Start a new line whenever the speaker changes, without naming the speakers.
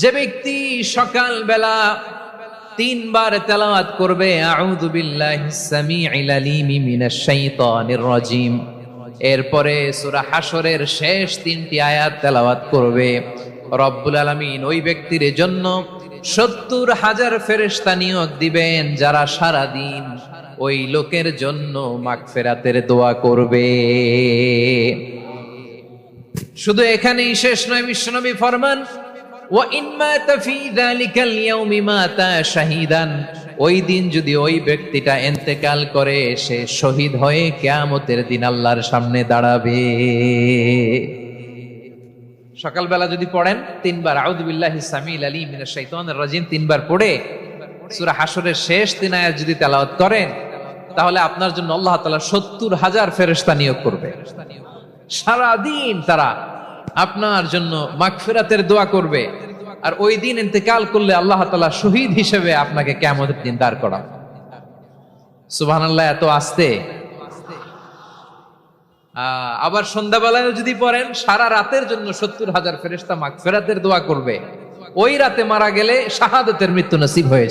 যে ব্যক্তি সকাল বেলা তিনবার তেলাওয়াত করবে আউযু বিল্লাহিস সামিউল আলিম মিনাশ শাইতানির রাজিম, এরপরে সূরা হাশরের শেষ তিনটি আয়াত তেলাওয়াত করবে, রব্বুল আলামিন ওই ব্যক্তির জন্য ৭০,০০০ ফেরেশতা নিয়োগ দিবেন যারা সারা দিন ওই লোকের জন্য মাগফিরাতের দোয়া করবে। শুধু এখানেই শেষ নয়, বিশ্বনবী ফরমান ওই দিন যদি ওই ব্যক্তিটা ইন্তেকাল করে, সে শহীদ হয়ে কিয়ামতের দিন আল্লাহর সামনে দাঁড়াবে। সকালবেলা যদি পড়েন তিনবার আউযু বিল্লাহিস সামিউল আলিম মিনাশ শাইতানির রাজিম তিনবার পড়ে সূরা হাশরের শেষ তিন আয়াত যদি তেলাওয়াত করেন, তাহলে আপনার জন্য আল্লাহ তাআলা ৭০,০০০ ফেরেশতা নিয়োগ করবে। সারা দিন তারা আপনার জন্য মাগফিরাতের দোয়া করবে, আর ওই দিন ইন্তেকাল করলে আল্লাহ তাআলা শহীদ হিসেবে আপনাকে কিয়ামতের দিন দাঁড় করাবে। সুবহানাল্লাহ, এত আস্তে। আবার সন্ধ্যাবেলায় যদি পড়েন, সারা রাতের জন্য ৭০,০০০ ফেরেশতা মাগফিরাতের দোয়া করবে। ওই রাতে মারা গেলে শাহাদাতের মৃত্যু নসিব হয়ে